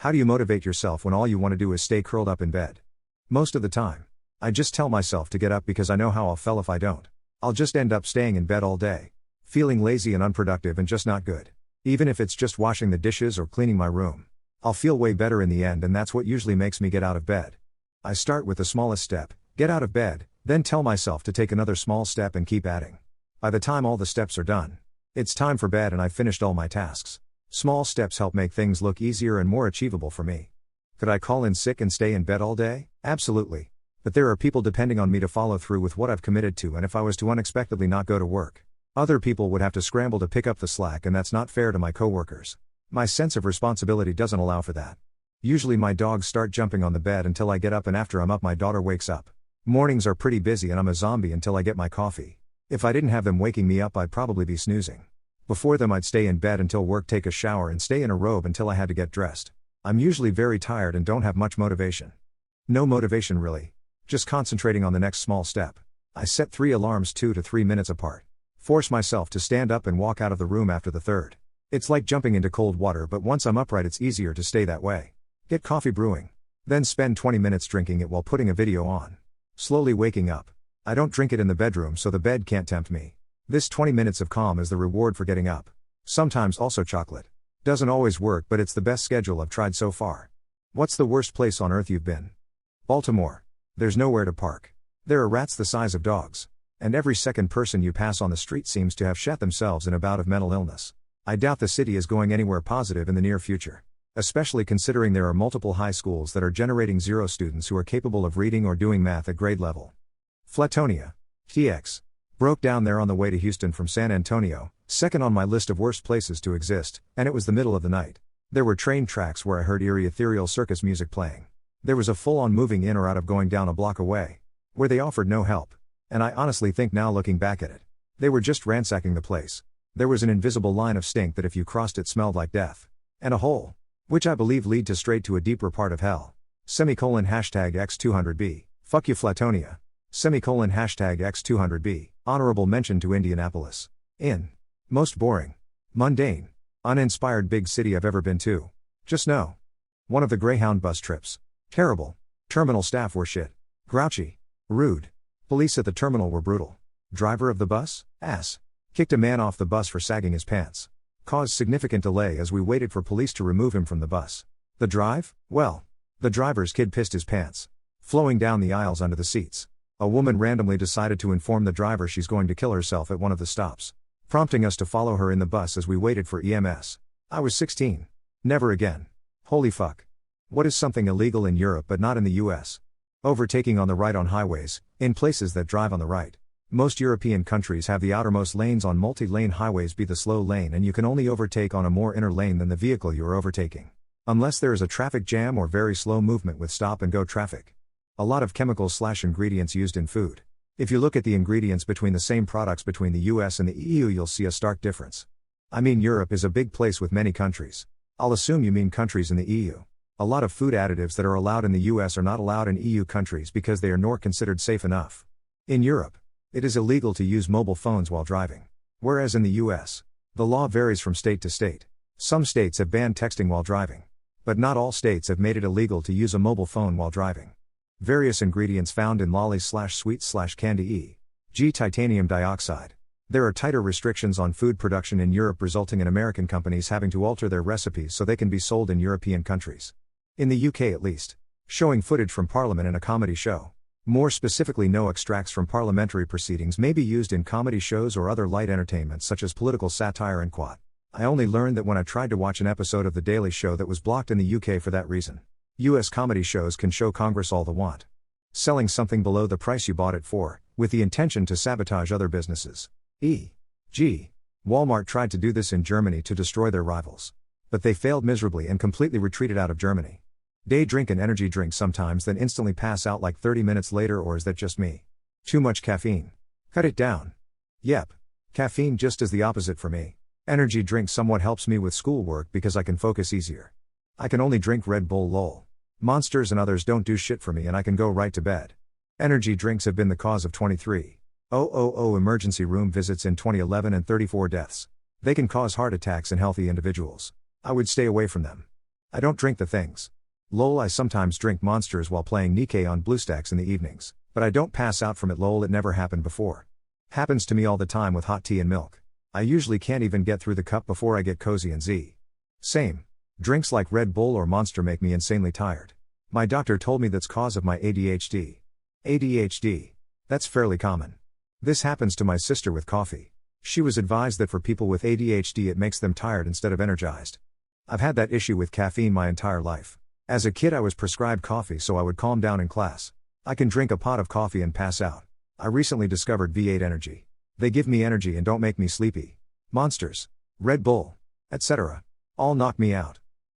How do you motivate yourself when all you want to do is stay curled up in bed? Most of the time, I just tell myself to get up because I know how I'll feel if I don't. I'll just end up staying in bed all day, feeling lazy and unproductive and just not good. Even if it's just washing the dishes or cleaning my room, I'll feel way better in the end, and that's what usually makes me get out of bed. I start with the smallest step, get out of bed, then tell myself to take another small step and keep adding. By the time all the steps are done, it's time for bed and I've finished all my tasks. Small steps help make things look easier and more achievable for me. Could I call in sick and stay in bed all day? Absolutely. But there are people depending on me to follow through with what I've committed to, and if I was to unexpectedly not go to work, other people would have to scramble to pick up the slack, and that's not fair to my coworkers. My sense of responsibility doesn't allow for that. Usually my dogs start jumping on the bed until I get up, and after I'm up my daughter wakes up. Mornings are pretty busy and I'm a zombie until I get my coffee. If I didn't have them waking me up, I'd probably be snoozing. Before them I'd stay in bed until work, take a shower and stay in a robe until I had to get dressed. I'm usually very tired and don't have much motivation. No motivation really. Just concentrating on the next small step. I set 3 alarms 2 to 3 minutes apart. Force myself to stand up and walk out of the room after the third. It's like jumping into cold water, but once I'm upright it's easier to stay that way. Get coffee brewing. Then spend 20 minutes drinking it while putting a video on. Slowly waking up. I don't drink it in the bedroom so the bed can't tempt me. This 20 minutes of calm is the reward for getting up. Sometimes also chocolate. Doesn't always work, but it's the best schedule I've tried so far. What's the worst place on earth you've been? Baltimore. There's nowhere to park. There are rats the size of dogs. And every second person you pass on the street seems to have shat themselves in a bout of mental illness. I doubt the city is going anywhere positive in the near future. Especially considering there are multiple high schools that are generating 0 students who are capable of reading or doing math at grade level. Flatonia. TX. Broke down there on the way to Houston from San Antonio, second on my list of worst places to exist, and it was the middle of the night. There were train tracks where I heard eerie ethereal circus music playing. There was a full-on moving in or out of going down a block away, where they offered no help. And I honestly think now looking back at it, they were just ransacking the place. There was an invisible line of stink that if you crossed it smelled like death. And a hole, which I believe lead to straight to a deeper part of hell. #hashtag X200B, fuck you Flatonia. #hashtag X200B, honorable mention to Indianapolis. Most boring, mundane, uninspired big city I've ever been to. Just no. One of the Greyhound bus trips. Terrible. Terminal staff were shit. Grouchy. Rude. Police at the terminal were brutal. Driver of the bus? Ass. Kicked a man off the bus for sagging his pants. Caused significant delay as we waited for police to remove him from the bus. The drive? Well, the driver's kid pissed his pants. Flowing down the aisles under the seats. A woman randomly decided to inform the driver she's going to kill herself at one of the stops, prompting us to follow her in the bus as we waited for EMS. I was 16. Never again. Holy fuck. What is something illegal in Europe but not in the US? Overtaking on the right on highways, in places that drive on the right. Most European countries have the outermost lanes on multi-lane highways be the slow lane, and you can only overtake on a more inner lane than the vehicle you are overtaking. Unless there is a traffic jam or very slow movement with stop and go traffic. A lot of chemicals/ingredients used in food. If you look at the ingredients between the same products between the US and the EU, you'll see a stark difference. I mean, Europe is a big place with many countries. I'll assume you mean countries in the EU. A lot of food additives that are allowed in the US are not allowed in EU countries because they are nor considered safe enough. In Europe, it is illegal to use mobile phones while driving. Whereas in the US, the law varies from state to state. Some states have banned texting while driving. But not all states have made it illegal to use a mobile phone while driving. Various ingredients found in lollies/sweets/candy e.g. titanium dioxide. There are tighter restrictions on food production in Europe, resulting in American companies having to alter their recipes so they can be sold in European countries. In the UK at least. Showing footage from Parliament in a comedy show. More specifically, no extracts from parliamentary proceedings may be used in comedy shows or other light entertainment such as political satire and quat. I only learned that when I tried to watch an episode of The Daily Show that was blocked in the UK for that reason. US comedy shows can show Congress all they want. Selling something below the price you bought it for, with the intention to sabotage other businesses. E.g. Walmart tried to do this in Germany to destroy their rivals. But they failed miserably and completely retreated out of Germany. Day drink an energy drink sometimes, then instantly pass out like 30 minutes later, or is that just me? Too much caffeine. Cut it down. Yep. Caffeine just is the opposite for me. Energy drink somewhat helps me with schoolwork because I can focus easier. I can only drink Red Bull lol. Monsters and others don't do shit for me and I can go right to bed. Energy drinks have been the cause of 23,000 emergency room visits in 2011 and 34 deaths. They can cause heart attacks in healthy individuals. I would stay away from them. I don't drink the things. Lol, I sometimes drink Monsters while playing Nikkei on BlueStacks in the evenings, but I don't pass out from it. Lol, it never happened before. Happens to me all the time with hot tea and milk. I usually can't even get through the cup before I get cozy and z. Same. Drinks like Red Bull or Monster make me insanely tired. My doctor told me that's cause of my ADHD. ADHD. That's fairly common. This happens to my sister with coffee. She was advised that for people with ADHD it makes them tired instead of energized. I've had that issue with caffeine my entire life. As a kid I was prescribed coffee so I would calm down in class. I can drink a pot of coffee and pass out. I recently discovered V8 Energy. They give me energy and don't make me sleepy. Monsters, Red Bull, etc. all knock me out.